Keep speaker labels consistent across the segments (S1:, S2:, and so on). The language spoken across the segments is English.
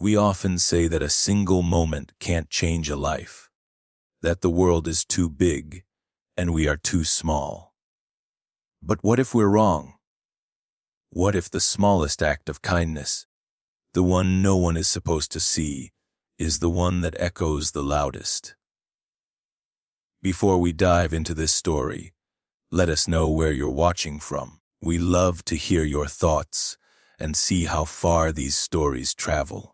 S1: We often say that a single moment can't change a life, that the world is too big and we are too small. But what if we're wrong? What if the smallest act of kindness, the one no one is supposed to see, is the one that echoes the loudest? Before we dive into this story, let us know where you're watching from. We love to hear your thoughts and see how far these stories travel.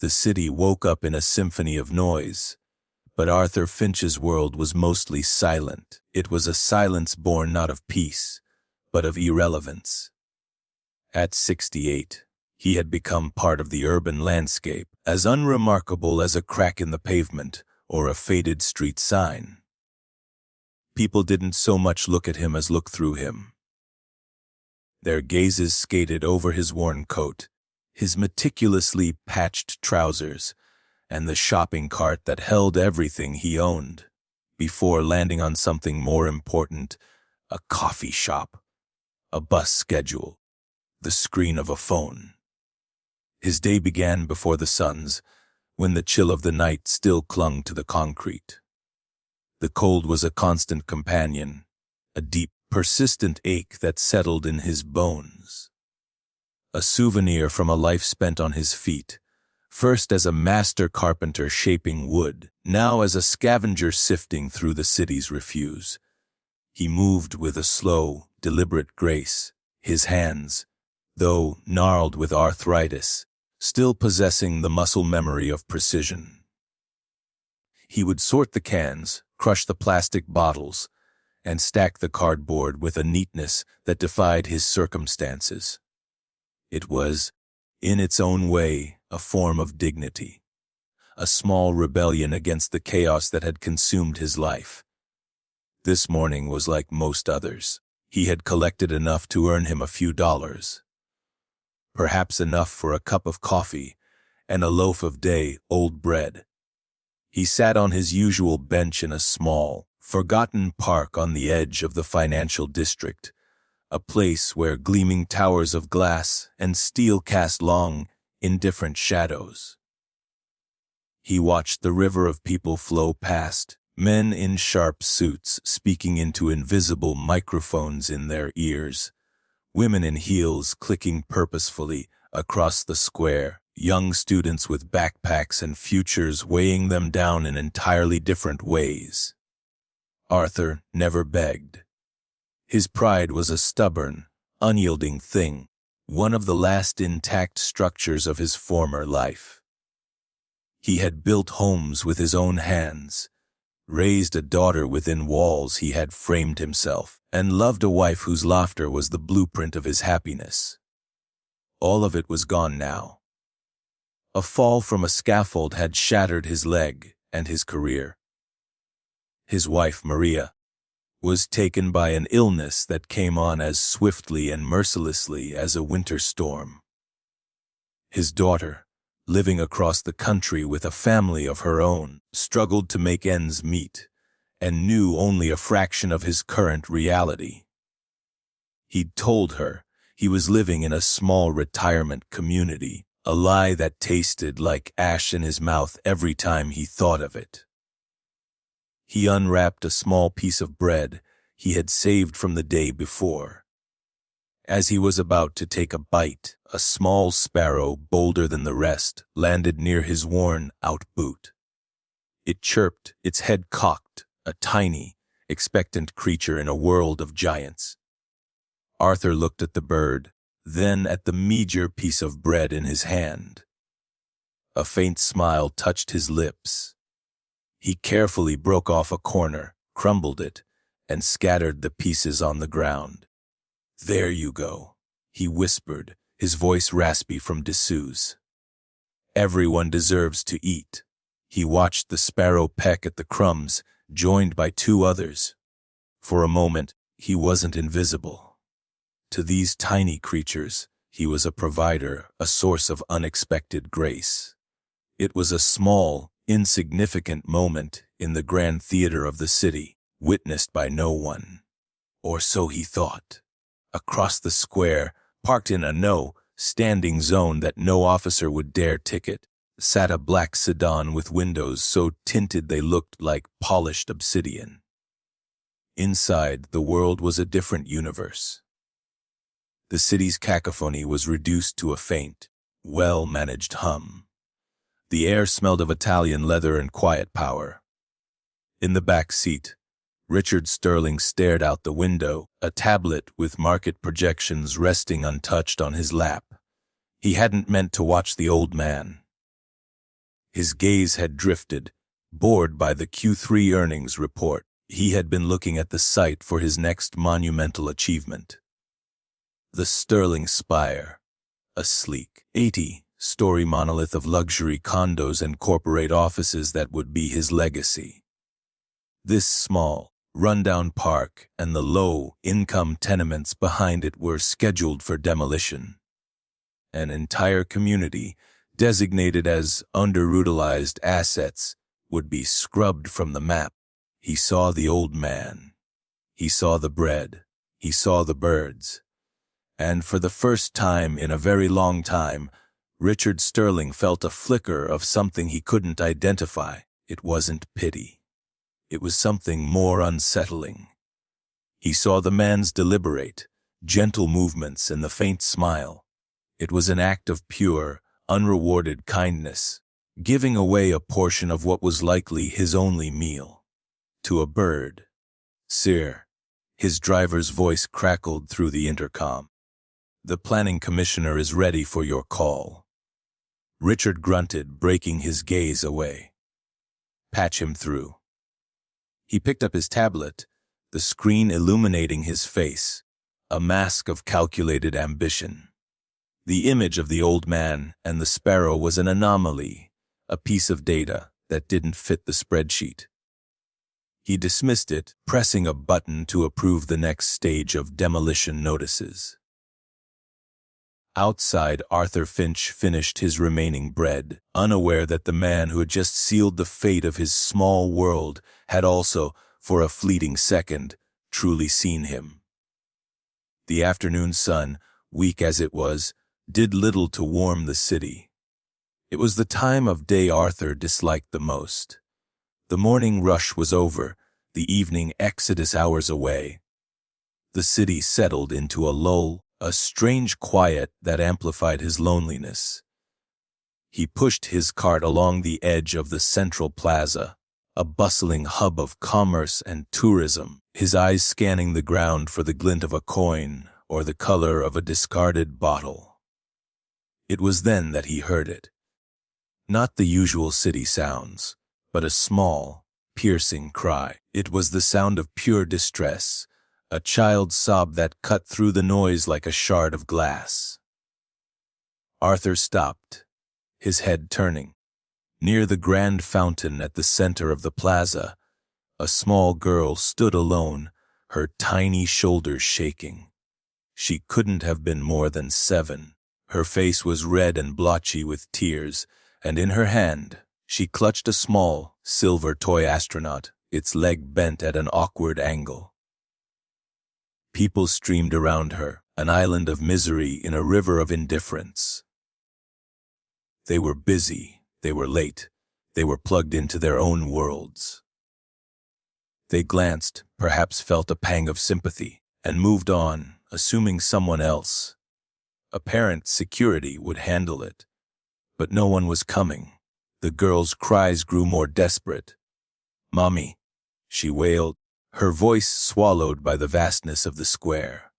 S1: The city woke up in a symphony of noise, but Arthur Finch's world was mostly silent. It was a silence born not of peace, but of irrelevance. At 68, he had become part of the urban landscape, as unremarkable as a crack in the pavement or a faded street sign. People didn't so much look at him as look through him. Their gazes skated over his worn coat, his meticulously patched trousers, and the shopping cart that held everything he owned, before landing on something more important: a coffee shop, a bus schedule, the screen of a phone. His day began before the sun's, when the chill of the night still clung to the concrete. The cold was a constant companion, a deep, persistent ache that settled in his bones. A souvenir from a life spent on his feet, first as a master carpenter shaping wood, now as a scavenger sifting through the city's refuse. He moved with a slow, deliberate grace, his hands, though gnarled with arthritis, still possessing the muscle memory of precision. He would sort the cans, crush the plastic bottles, and stack the cardboard with a neatness that defied his circumstances. It was, in its own way, a form of dignity, a small rebellion against the chaos that had consumed his life. This morning was like most others. He had collected enough to earn him a few dollars, perhaps enough for a cup of coffee and a loaf of day-old bread. He sat on his usual bench in a small, forgotten park on the edge of the financial district, a place where gleaming towers of glass and steel cast long, indifferent shadows. He watched the river of people flow past, men in sharp suits speaking into invisible microphones in their ears, women in heels clicking purposefully across the square, young students with backpacks and futures weighing them down in entirely different ways. Arthur never begged. His pride was a stubborn, unyielding thing, one of the last intact structures of his former life. He had built homes with his own hands, raised a daughter within walls he had framed himself, and loved a wife whose laughter was the blueprint of his happiness. All of it was gone now. A fall from a scaffold had shattered his leg and his career. His wife, Maria, was taken by an illness that came on as swiftly and mercilessly as a winter storm. His daughter, living across the country with a family of her own, struggled to make ends meet and knew only a fraction of his current reality. He'd told her he was living in a small retirement community, a lie that tasted like ash in his mouth every time he thought of it. He unwrapped a small piece of bread he had saved from the day before. As he was about to take a bite, a small sparrow, bolder than the rest, landed near his worn-out boot. It chirped, its head cocked, a tiny, expectant creature in a world of giants. Arthur looked at the bird, then at the meager piece of bread in his hand. A faint smile touched his lips. He carefully broke off a corner, crumbled it, and scattered the pieces on the ground. "There you go," he whispered, his voice raspy from disuse. "Everyone deserves to eat." He watched the sparrow peck at the crumbs, joined by two others. For a moment, he wasn't invisible. To these tiny creatures, he was a provider, a source of unexpected grace. It was a small, insignificant moment in the grand theater of the city, witnessed by no one. Or so he thought. Across the square, parked in a standing zone that no officer would dare ticket, sat a black sedan with windows so tinted they looked like polished obsidian. Inside, the world was a different universe. The city's cacophony was reduced to a faint, well-managed hum. The air smelled of Italian leather and quiet power. In the back seat, Richard Sterling stared out the window, a tablet with market projections resting untouched on his lap. He hadn't meant to watch the old man. His gaze had drifted, bored by the Q3 earnings report. He had been looking at the site for his next monumental achievement. The Sterling Spire, a sleek, 80-story monolith of luxury condos and corporate offices that would be his legacy. This small, rundown park and the low-income tenements behind it were scheduled for demolition. An entire community, designated as underutilized assets, would be scrubbed from the map. He saw the old man. He saw the bread. He saw the birds. And for the first time in a very long time, Richard Sterling felt a flicker of something he couldn't identify. It wasn't pity. It was something more unsettling. He saw the man's deliberate, gentle movements and the faint smile. It was an act of pure, unrewarded kindness, giving away a portion of what was likely his only meal. To a bird. "Sir," his driver's voice crackled through the intercom. "The planning commissioner is ready for your call." Richard grunted, breaking his gaze away. "Patch him through." He picked up his tablet, the screen illuminating his face, a mask of calculated ambition. The image of the old man and the sparrow was an anomaly, a piece of data that didn't fit the spreadsheet. He dismissed it, pressing a button to approve the next stage of demolition notices. Outside, Arthur Finch finished his remaining bread, unaware that the man who had just sealed the fate of his small world had also, for a fleeting second, truly seen him. The afternoon sun, weak as it was, did little to warm the city. It was the time of day Arthur disliked the most. The morning rush was over, the evening exodus hours away. The city settled into a lull, a strange quiet that amplified his loneliness. He pushed his cart along the edge of the central plaza, a bustling hub of commerce and tourism, his eyes scanning the ground for the glint of a coin or the color of a discarded bottle. It was then that he heard it. Not the usual city sounds, but a small, piercing cry. It was the sound of pure distress, a child's sob that cut through the noise like a shard of glass. Arthur stopped, his head turning. Near the grand fountain at the center of the plaza, a small girl stood alone, her tiny shoulders shaking. She couldn't have been more than 7. Her face was red and blotchy with tears, and in her hand, she clutched a small, silver toy astronaut, its leg bent at an awkward angle. People streamed around her, an island of misery in a river of indifference. They were busy, they were late, they were plugged into their own worlds. They glanced, perhaps felt a pang of sympathy, and moved on, assuming someone else. Apparent security would handle it. But no one was coming. The girl's cries grew more desperate. "Mommy," she wailed, her voice swallowed by the vastness of the square.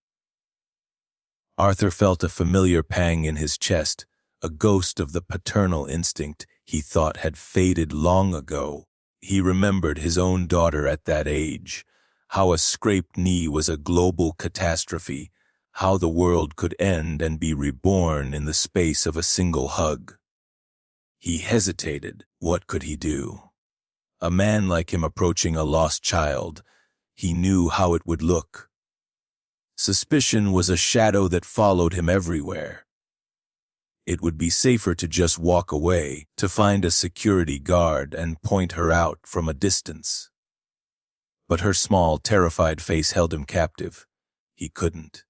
S1: Arthur felt a familiar pang in his chest, a ghost of the paternal instinct he thought had faded long ago. He remembered his own daughter at that age, how a scraped knee was a global catastrophe, how the world could end and be reborn in the space of a single hug. He hesitated. What could he do? A man like him approaching a lost child, he knew how it would look. Suspicion was a shadow that followed him everywhere. It would be safer to just walk away, to find a security guard and point her out from a distance. But her small, terrified face held him captive. He couldn't.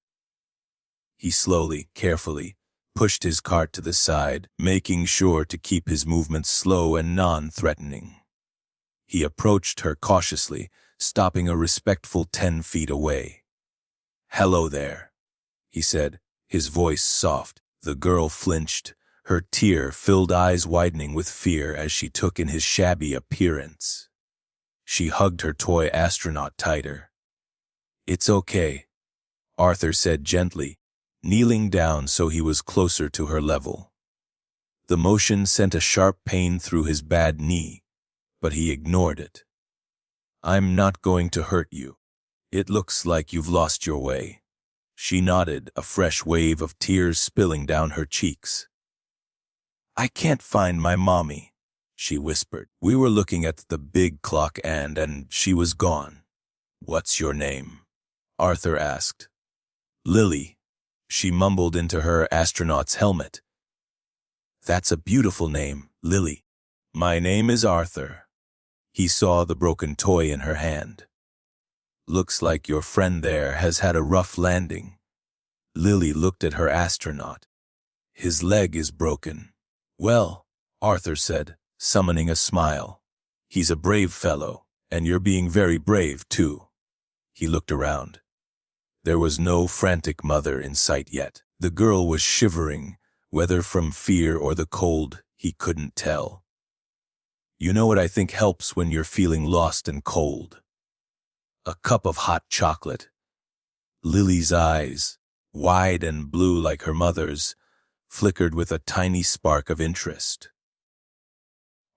S1: He slowly, carefully, pushed his cart to the side, making sure to keep his movements slow and non-threatening. He approached her cautiously, stopping a respectful 10 feet away. "Hello there," he said, his voice soft. The girl flinched, her tear-filled eyes widening with fear as she took in his shabby appearance. She hugged her toy astronaut tighter. "It's okay," Arthur said gently, kneeling down so he was closer to her level. The motion sent a sharp pain through his bad knee, but he ignored it. "I'm not going to hurt you. It looks like you've lost your way." She nodded, a fresh wave of tears spilling down her cheeks. "I can't find my mommy," she whispered. "We were looking at the big clock and she was gone." "What's your name?" Arthur asked. "Lily," she mumbled into her astronaut's helmet. "That's a beautiful name, Lily." "My name is Arthur." He saw the broken toy in her hand. "Looks like your friend there has had a rough landing." Lily looked at her astronaut. "His leg is broken." "Well," Arthur said, summoning a smile, "he's a brave fellow, and you're being very brave, too." He looked around. There was no frantic mother in sight yet. The girl was shivering, whether from fear or the cold, he couldn't tell. "You know what I think helps when you're feeling lost and cold? A cup of hot chocolate." Lily's eyes, wide and blue like her mother's, flickered with a tiny spark of interest.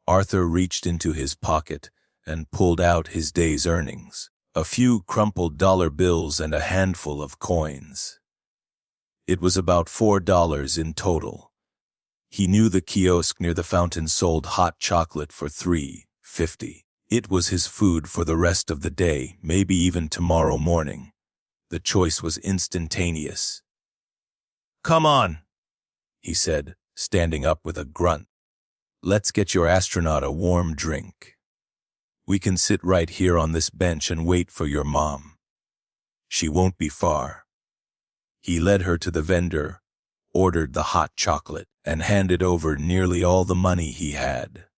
S1: Arthur reached into his pocket and pulled out his day's earnings, a few crumpled dollar bills and a handful of coins. It was about $4 in total. He knew the kiosk near the fountain sold hot chocolate for $3.50. It was his food for the rest of the day, maybe even tomorrow morning. The choice was instantaneous. "Come on," he said, standing up with a grunt. "Let's get your astronaut a warm drink. We can sit right here on this bench and wait for your mom. She won't be far." He led her to the vendor, ordered the hot chocolate, and handed over nearly all the money he had.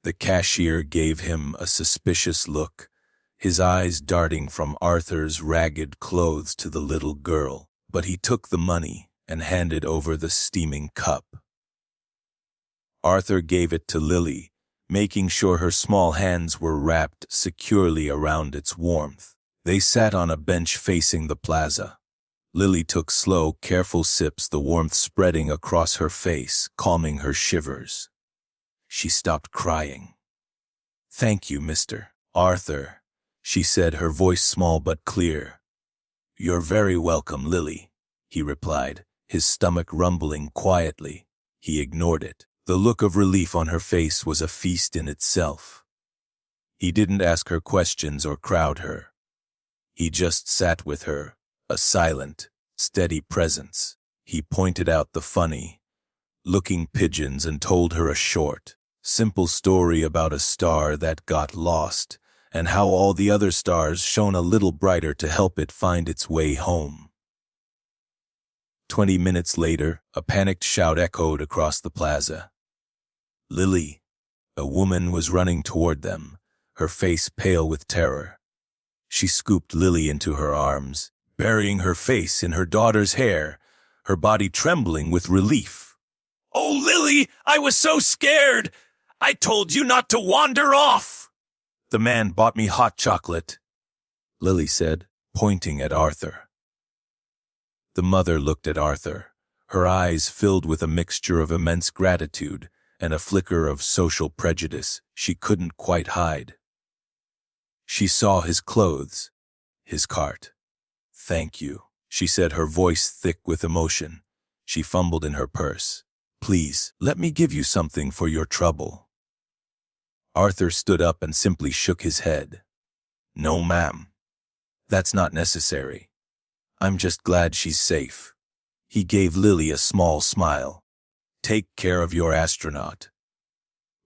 S1: The cashier gave him a suspicious look, his eyes darting from Arthur's ragged clothes to the little girl, but he took the money and handed over the steaming cup. Arthur gave it to Lily, making sure her small hands were wrapped securely around its warmth. They sat on a bench facing the plaza. Lily took slow, careful sips, the warmth spreading across her face, calming her shivers. She stopped crying. "Thank you, Mr. Arthur," she said, her voice small but clear. "You're very welcome, Lily," he replied, his stomach rumbling quietly. He ignored it. The look of relief on her face was a feast in itself. He didn't ask her questions or crowd her. He just sat with her, a silent, steady presence. He pointed out the funny, looking pigeons and told her a short, simple story about a star that got lost and how all the other stars shone a little brighter to help it find its way home. 20 minutes later, a panicked shout echoed across the plaza. "Lily!" A woman was running toward them, her face pale with terror. She scooped Lily into her arms, burying her face in her daughter's hair, her body trembling with relief. "Oh, Lily, I was so scared! I told you not to wander off!" "The man bought me hot chocolate," Lily said, pointing at Arthur. The mother looked at Arthur, her eyes filled with a mixture of immense gratitude and a flicker of social prejudice she couldn't quite hide. She saw his clothes, his cart. "Thank you," she said, her voice thick with emotion. She fumbled in her purse. "Please, let me give you something for your trouble." Arthur stood up and simply shook his head. "No, ma'am. That's not necessary. I'm just glad she's safe." He gave Lily a small smile. "Take care of your astronaut."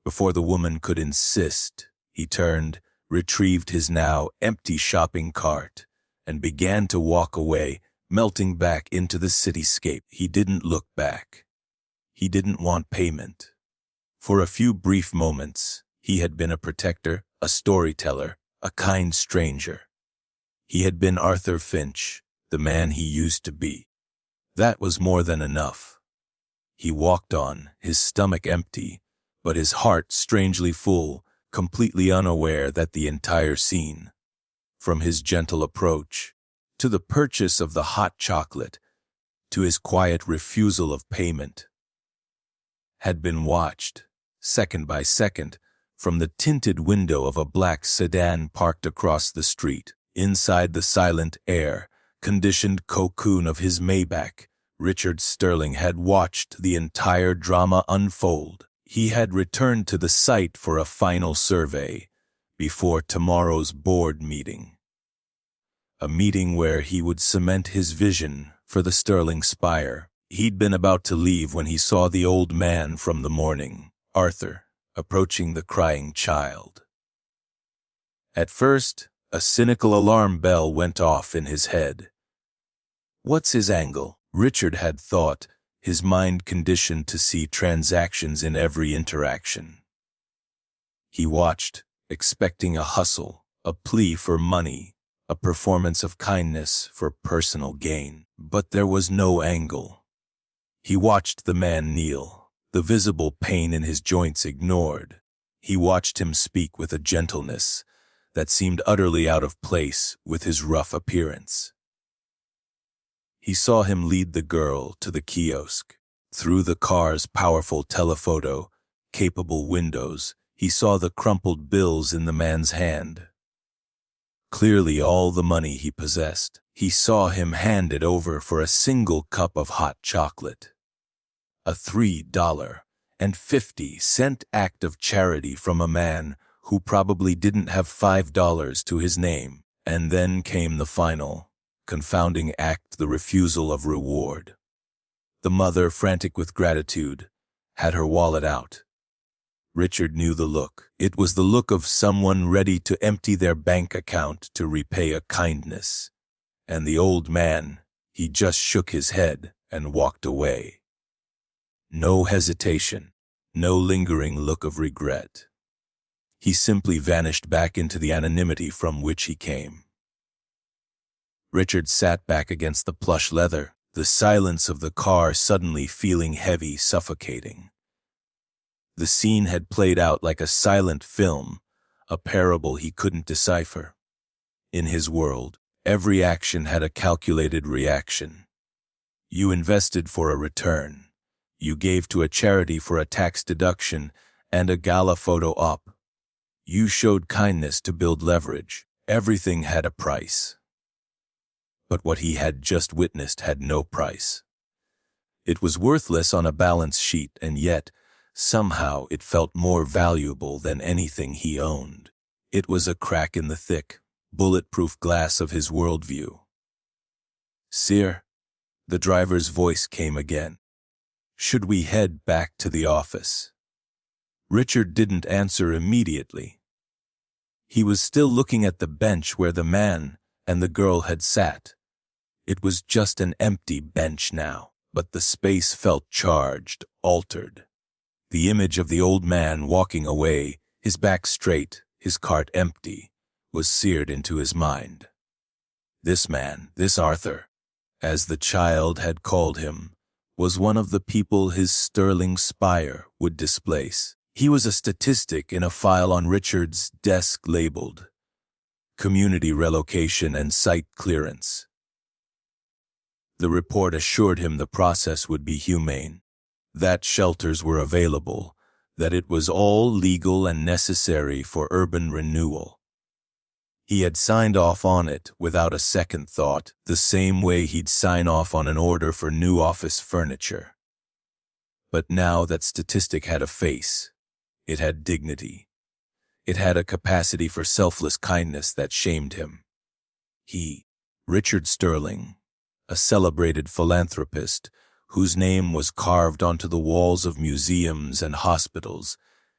S1: Before the woman could insist, he turned, retrieved his now empty shopping cart, and began to walk away, melting back into the cityscape. He didn't look back. He didn't want payment. For a few brief moments, he had been a protector, a storyteller, a kind stranger. He had been Arthur Finch, the man he used to be. That was more than enough. He walked on, his stomach empty, but his heart strangely full, completely unaware that the entire scene, from his gentle approach, to the purchase of the hot chocolate, to his quiet refusal of payment, had been watched, second by second, from the tinted window of a black sedan parked across the street. Inside the silent air-conditioned cocoon of his Maybach, Richard Sterling had watched the entire drama unfold. He had returned to the site for a final survey before tomorrow's board meeting. A meeting where he would cement his vision for the Sterling Spire. He'd been about to leave when he saw the old man from the morning, Arthur, approaching the crying child. At first, a cynical alarm bell went off in his head. What's his angle? Richard had thought, his mind conditioned to see transactions in every interaction. He watched, expecting a hustle, a plea for money, a performance of kindness for personal gain. But there was no angle. He watched the man kneel, the visible pain in his joints ignored. He watched him speak with a gentleness that seemed utterly out of place with his rough appearance. He saw him lead the girl to the kiosk. Through the car's powerful telephoto, capable windows, he saw the crumpled bills in the man's hand. Clearly all the money he possessed. He saw him hand it over for a single cup of hot chocolate. A $3.50 act of charity from a man who probably didn't have $5 to his name. And then came the final, confounding act, the refusal of reward. The mother, frantic with gratitude, had her wallet out. Richard knew the look. It was the look of someone ready to empty their bank account to repay a kindness. And the old man, he just shook his head and walked away. No hesitation, no lingering look of regret. He simply vanished back into the anonymity from which he came. Richard sat back against the plush leather, the silence of the car suddenly feeling heavy, suffocating. The scene had played out like a silent film, a parable he couldn't decipher. In his world, every action had a calculated reaction. You invested for a return. You gave to a charity for a tax deduction and a gala photo op. You showed kindness to build leverage. Everything had a price. But what he had just witnessed had no price. It was worthless on a balance sheet, and yet, somehow it felt more valuable than anything he owned. It was a crack in the thick, bulletproof glass of his worldview. "Sir," the driver's voice came again. "Should we head back to the office?" Richard didn't answer immediately. He was still looking at the bench where the man and the girl had sat. It was just an empty bench now, but the space felt charged, altered. The image of the old man walking away, his back straight, his cart empty, was seared into his mind. This man, this Arthur, as the child had called him, was one of the people his Sterling Spire would displace. He was a statistic in a file on Richard's desk labeled Community Relocation and Site Clearance. The report assured him the process would be humane, that shelters were available, that it was all legal and necessary for urban renewal. He had signed off on it without a second thought, the same way he'd sign off on an order for new office furniture. But now that statistic had a face. It had dignity. It had a capacity for selfless kindness that shamed him. He, Richard Sterling, a celebrated philanthropist whose name was carved onto the walls of museums and hospitals,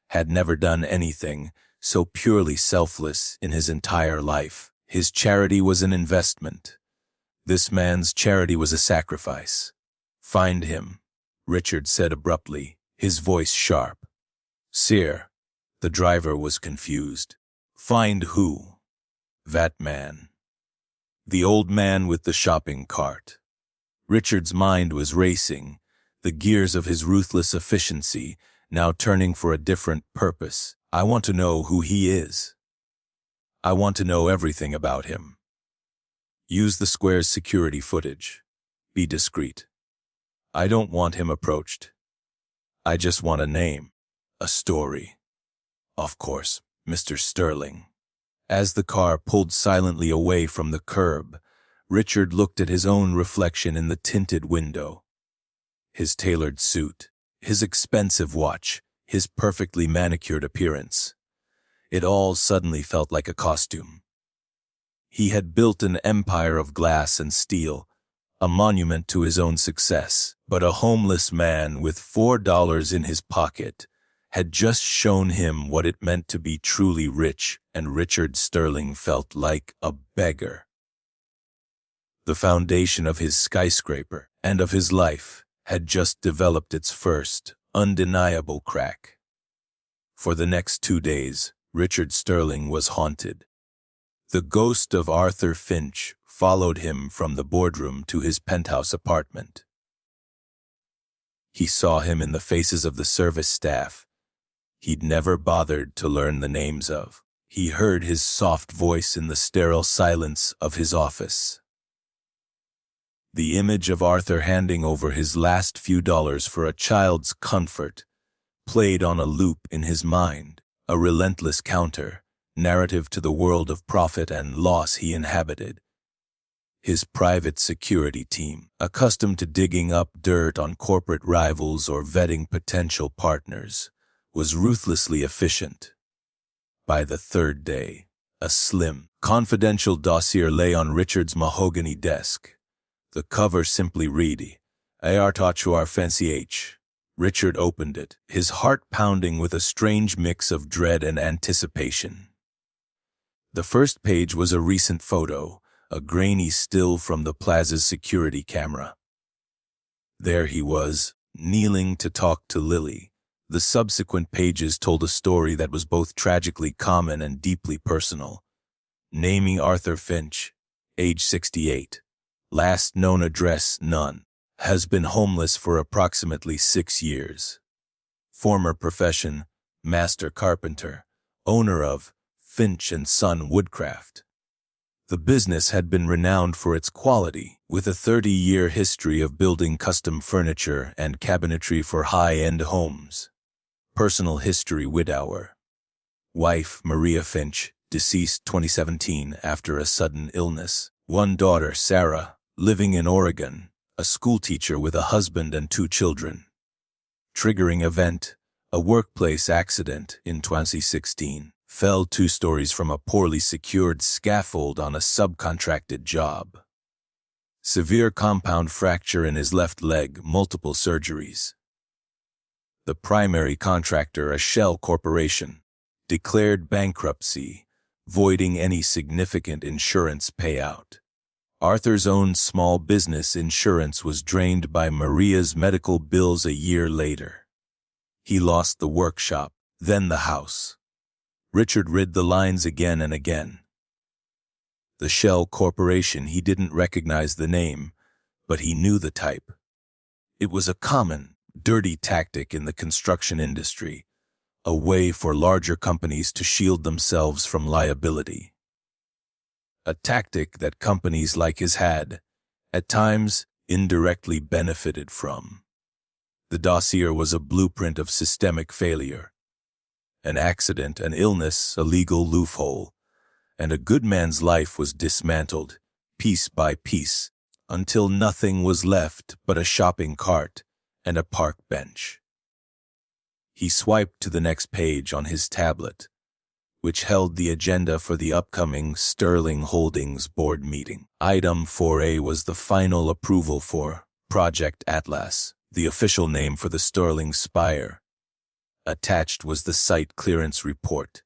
S1: had never done anything so purely selfless in his entire life. His charity was an investment. This man's charity was a sacrifice. Find him, Richard said abruptly, his voice sharp. Sir, the driver was confused. Find who? That man. The old man with the shopping cart. Richard's mind was racing, the gears of his ruthless efficiency now turning for a different purpose. I want to know who he is. I want to know everything about him. Use the square's security footage. Be discreet. I don't want him approached. I just want a name, a story. Of course, Mr. Sterling. As the car pulled silently away from the curb, Richard looked at his own reflection in the tinted window. His tailored suit, his expensive watch, his perfectly manicured appearance. It all suddenly felt like a costume. He had built an empire of glass and steel, a monument to his own success, but a homeless man with $4 in his pocket had just shown him what it meant to be truly rich, and Richard Sterling felt like a beggar. The foundation of his skyscraper and of his life had just developed its first, undeniable crack. For the next 2 days, Richard Sterling was haunted. The ghost of Arthur Finch followed him from the boardroom to his penthouse apartment. He saw him in the faces of the service staff he'd never bothered to learn the names of. He heard his soft voice in the sterile silence of his office. The image of Arthur handing over his last few dollars for a child's comfort played on a loop in his mind, a relentless counter, narrative to the world of profit and loss he inhabited. His private security team, accustomed to digging up dirt on corporate rivals or vetting potential partners, was ruthlessly efficient. By the third day, a slim, confidential dossier lay on Richard's mahogany desk. The cover simply read, "Arthur Finch." Richard opened it, his heart pounding with a strange mix of dread and anticipation. The first page was a recent photo, a grainy still from the plaza's security camera. There he was, kneeling to talk to Lily. The subsequent pages told a story that was both tragically common and deeply personal. Naming Arthur Finch, age 68. Last known address, none. Has been homeless for approximately 6 years. Former profession, master carpenter. Owner of Finch & Son Woodcraft. The business had been renowned for its quality, with a 30-year history of building custom furniture and cabinetry for high-end homes. Personal history: widower. Wife Maria Finch, deceased 2017 after a sudden illness. One daughter, Sarah, living in Oregon, a schoolteacher with a husband and 2 children. Triggering event: a workplace accident in 2016. Fell 2 stories from a poorly secured scaffold on a subcontracted job. Severe compound fracture in his left leg, multiple surgeries. The primary contractor, a shell corporation, declared bankruptcy, voiding any significant insurance payout. Arthur's own small business insurance was drained by Maria's medical bills a year later. He lost the workshop, then the house. Richard read the lines again and again. The Shell Corporation, he didn't recognize the name, but he knew the type. It was a common, dirty tactic in the construction industry, a way for larger companies to shield themselves from liability. A tactic that companies like his had, at times, indirectly benefited from. The dossier was a blueprint of systemic failure. An accident, an illness, a legal loophole, and a good man's life was dismantled, piece by piece, until nothing was left but a shopping cart and a park bench. He swiped to the next page on his tablet, which held the agenda for the upcoming Sterling Holdings board meeting. Item 4A was the final approval for Project Atlas, the official name for the Sterling Spire. Attached was the site clearance report.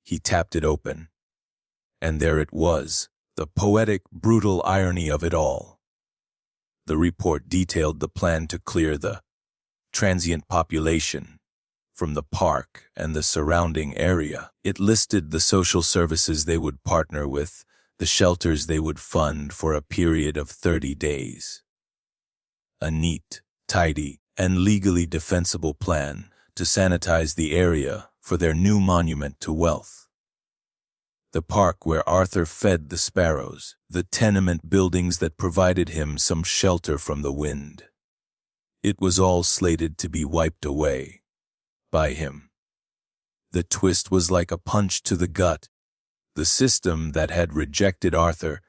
S1: He tapped it open, and there it was, The poetic, brutal irony of it all. The report detailed the plan to clear the transient population from the park and the surrounding area. It listed the social services they would partner with, the shelters they would fund for a period of 30 days. A neat, tidy, and legally defensible plan to sanitize the area for their new monument to wealth. The park where Arthur fed the sparrows, the tenement buildings that provided him some shelter from the wind. It was all slated to be wiped away by him. The twist was like a punch to the gut. The system that had rejected Arthur,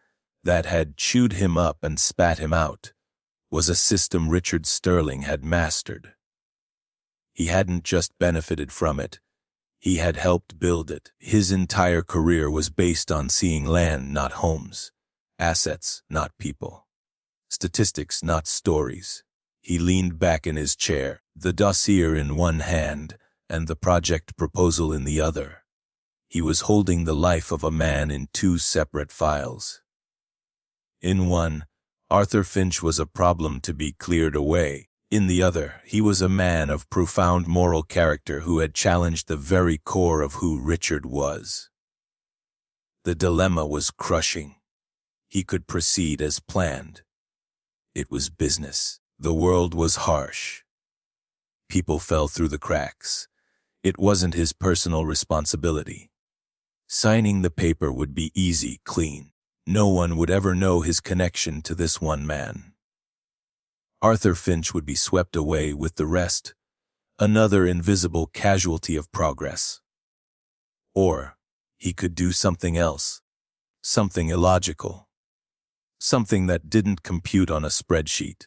S1: that had chewed him up and spat him out, was a system Richard Sterling had mastered. He hadn't just benefited from it, he had helped build it. His entire career was based on seeing land, not homes, assets, not people, statistics, not stories. He leaned back in his chair, the dossier in one hand and the project proposal in the other. He was holding the life of a man in two separate files. In one, Arthur Finch was a problem to be cleared away. In the other, he was a man of profound moral character who had challenged the very core of who Richard was. The dilemma was crushing. He could proceed as planned. It was business. The world was harsh. People fell through the cracks. It wasn't his personal responsibility. Signing the paper would be easy, clean. No one would ever know his connection to this one man. Arthur Finch would be swept away with the rest, another invisible casualty of progress. Or he could do something else, something illogical, something that didn't compute on a spreadsheet.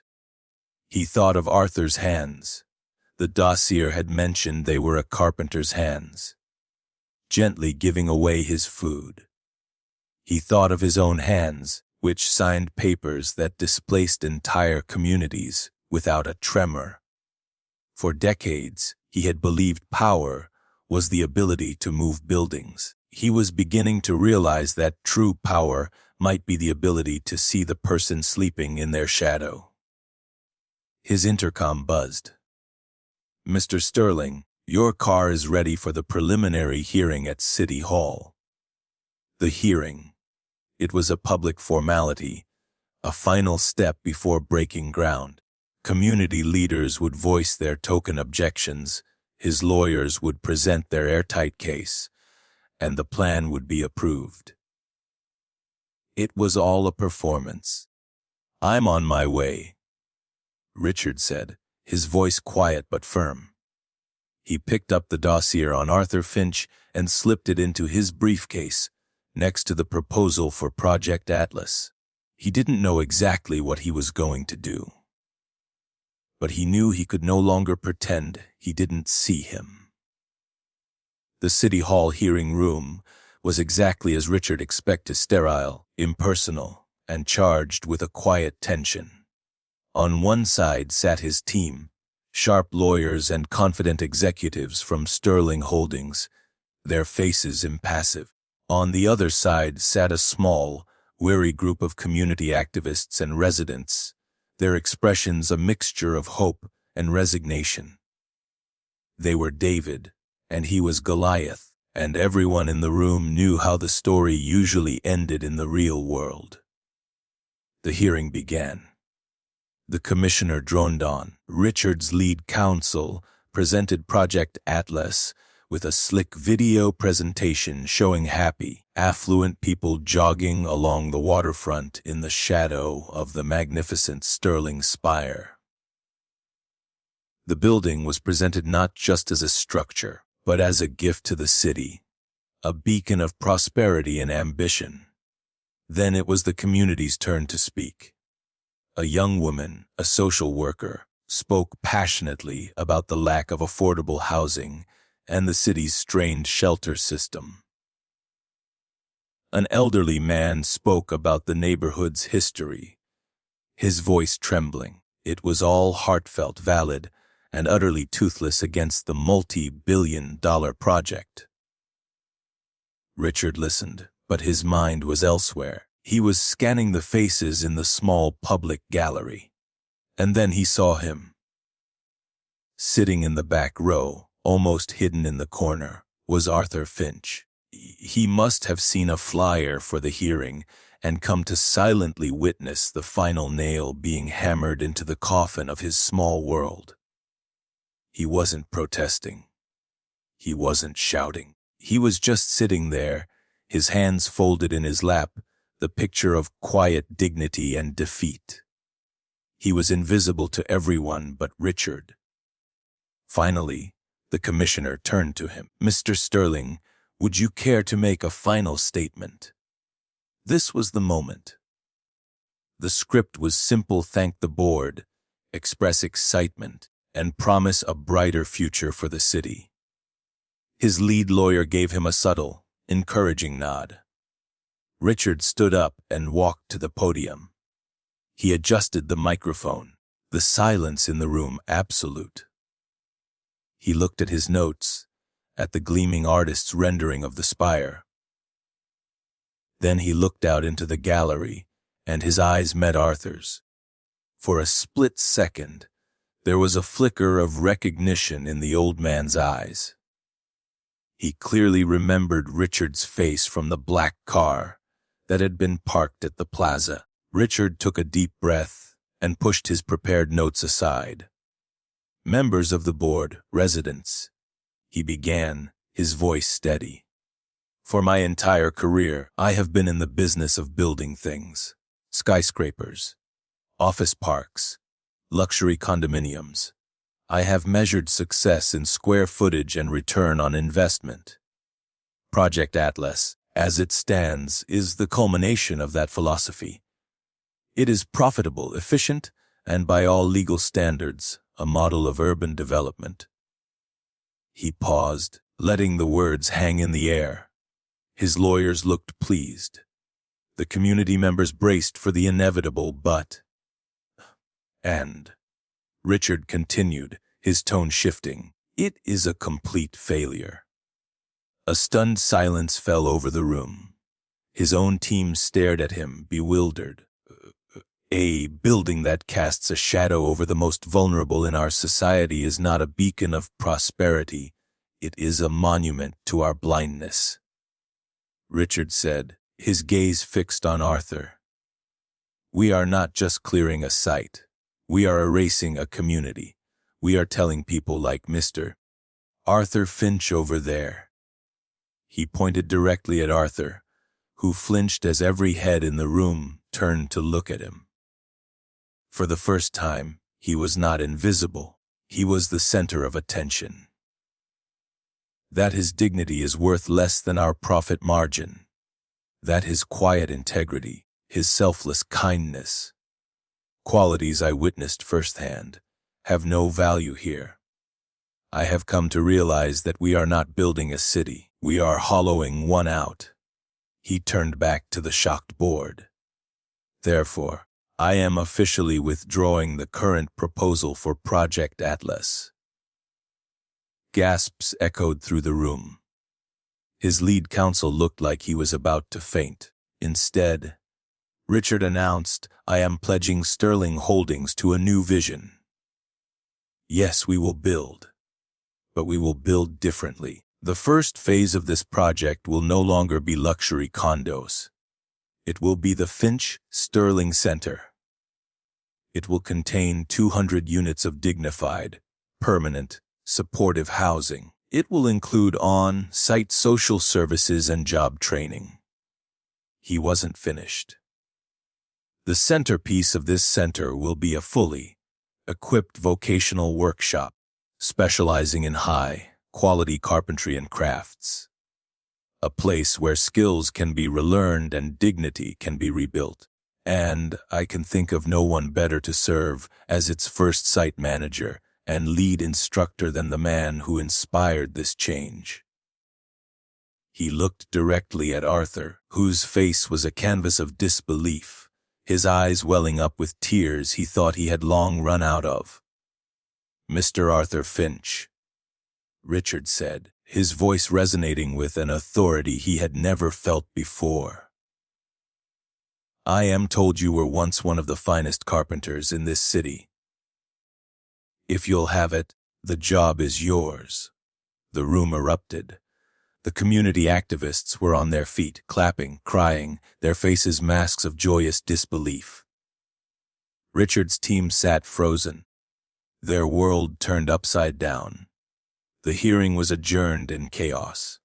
S1: He thought of Arthur's hands. The dossier had mentioned they were a carpenter's hands, gently giving away his food. He thought of his own hands, which signed papers that displaced entire communities without a tremor. For decades, he had believed power was the ability to move buildings. He was beginning to realize that true power might be the ability to see the person sleeping in their shadow. His intercom buzzed. "Mr. Sterling, your car is ready for the preliminary hearing at City Hall." The hearing. It was a public formality, a final step before breaking ground. Community leaders would voice their token objections, his lawyers would present their airtight case, and the plan would be approved. It was all a performance. "I'm on my way," Richard said, his voice quiet but firm. He picked up the dossier on Arthur Finch and slipped it into his briefcase, next to the proposal for Project Atlas. He didn't know exactly what he was going to do, but he knew he could no longer pretend he didn't see him. The City Hall hearing room was exactly as Richard expected: sterile, impersonal, and charged with a quiet tension. On one side sat his team, sharp lawyers and confident executives from Sterling Holdings, their faces impassive. On the other side sat a small, weary group of community activists and residents, their expressions a mixture of hope and resignation. They were David, and he was Goliath, and everyone in the room knew how the story usually ended in the real world. The hearing began. The commissioner droned on. Richard's lead counsel presented Project Atlas with a slick video presentation showing happy, affluent people jogging along the waterfront in the shadow of the magnificent Sterling spire. The building was presented not just as a structure, but as a gift to the city, a beacon of prosperity and ambition. Then it was the community's turn to speak. A young woman, a social worker, spoke passionately about the lack of affordable housing and the city's strained shelter system. An elderly man spoke about the neighborhood's history, his voice trembling. It was all heartfelt, valid, and utterly toothless against the multi-billion-dollar project. Richard listened, but his mind was elsewhere. He was scanning the faces in the small public gallery. And then he saw him. Sitting in the back row, almost hidden in the corner, was Arthur Finch. He must have seen a flyer for the hearing and come to silently witness the final nail being hammered into the coffin of his small world. He wasn't protesting. He wasn't shouting. He was just sitting there, his hands folded in his lap, the picture of quiet dignity and defeat. He was invisible to everyone but Richard. Finally, the commissioner turned to him. "Mr. Sterling, would you care to make a final statement?" This was the moment. The script was simple: thank the board, express excitement, and promise a brighter future for the city. His lead lawyer gave him a subtle, encouraging nod. Richard stood up and walked to the podium. He adjusted the microphone, the silence in the room absolute. He looked at his notes, at the gleaming artist's rendering of the spire. Then he looked out into the gallery, and his eyes met Arthur's. For a split second, there was a flicker of recognition in the old man's eyes. He clearly remembered Richard's face from the black car that had been parked at the plaza. Richard took a deep breath and pushed his prepared notes aside. "Members of the board, residents," he began, his voice steady. "For my entire career, I have been in the business of building things. Skyscrapers, office parks, luxury condominiums. I have measured success in square footage and return on investment. Project Atlas, as it stands, is the culmination of that philosophy. It is profitable, efficient, and by all legal standards, a model of urban development." He paused, letting the words hang in the air. His lawyers looked pleased. The community members braced for the inevitable, and Richard continued, his tone shifting, "It is a complete failure." A stunned silence fell over the room. His own team stared at him, bewildered. "A building that casts a shadow over the most vulnerable in our society is not a beacon of prosperity. It is a monument to our blindness," Richard said, his gaze fixed on Arthur. "We are not just clearing a site. We are erasing a community. We are telling people like Mr. Arthur Finch over there." He pointed directly at Arthur, who flinched as every head in the room turned to look at him. For the first time, he was not invisible. He was the center of attention. That his dignity is worth less than our profit margin. That his quiet integrity, his selfless kindness, qualities I witnessed firsthand, have no value here. I have come to realize that we are not building a city. We are hollowing one out. He turned back to the shocked board. "Therefore, I am officially withdrawing the current proposal for Project Atlas." Gasps echoed through the room. His lead counsel looked like he was about to faint. Instead, Richard announced, "I am pledging Sterling Holdings to a new vision. Yes, we will build, but we will build differently. The first phase of this project will no longer be luxury condos. It will be the Finch Sterling Center. It will contain 200 units of dignified, permanent, supportive housing. It will include on-site social services and job training." He wasn't finished. "The centerpiece of this center will be a fully equipped vocational workshop, specializing in high-quality carpentry and crafts. A place where skills can be relearned and dignity can be rebuilt. And I can think of no one better to serve as its first site manager and lead instructor than the man who inspired this change." He looked directly at Arthur, whose face was a canvas of disbelief, his eyes welling up with tears he thought he had long run out of. "Mr. Arthur Finch," Richard said, his voice resonating with an authority he had never felt before. I am told you were once one of the finest carpenters in this city. If you'll have it, the job is yours." The room erupted. The community activists were on their feet, clapping, crying, their faces masks of joyous disbelief. Richard's team sat frozen. Their world turned upside down. The hearing was adjourned in chaos.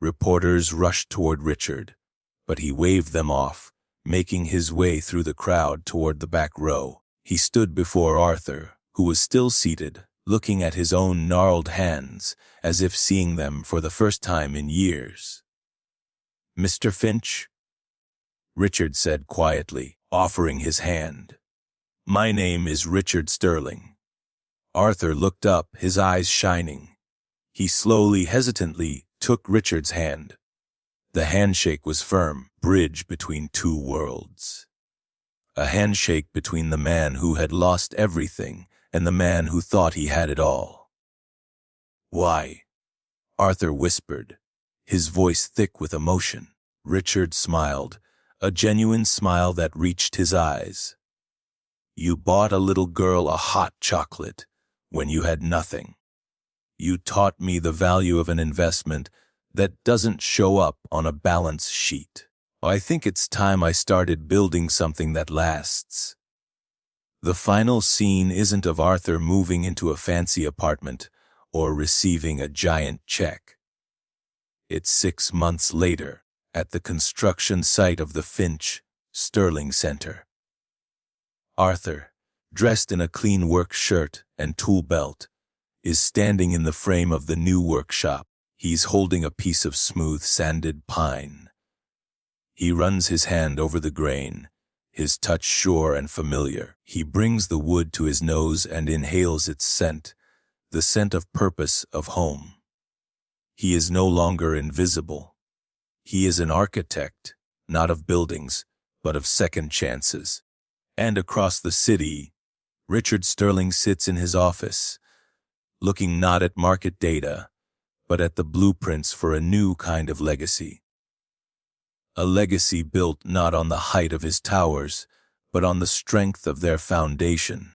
S1: Reporters rushed toward Richard, but he waved them off, making his way through the crowd toward the back row. He stood before Arthur, who was still seated, looking at his own gnarled hands, as if seeing them for the first time in years. "Mr. Finch?" Richard said quietly, offering his hand. "My name is Richard Sterling." Arthur looked up, his eyes shining. He slowly, hesitantly took Richard's hand. The handshake was firm, bridge between two worlds. A handshake between the man who had lost everything and the man who thought he had it all. "Why?" Arthur whispered, his voice thick with emotion. Richard smiled, a genuine smile that reached his eyes. "You bought a little girl a hot chocolate when you had nothing. You taught me the value of an investment that doesn't show up on a balance sheet. I think it's time I started building something that lasts." The final scene isn't of Arthur moving into a fancy apartment or receiving a giant check. It's 6 months later, at the construction site of the Finch Sterling Center. Arthur, dressed in a clean work shirt and tool belt, is standing in the frame of the new workshop. He's holding a piece of smooth, sanded pine. He runs his hand over the grain, his touch sure and familiar. He brings the wood to his nose and inhales its scent, the scent of purpose, of home. He is no longer invisible. He is an architect, not of buildings, but of second chances. And across the city, Richard Sterling sits in his office, looking not at market data, but at the blueprints for a new kind of legacy. A legacy built not on the height of his towers, but on the strength of their foundation.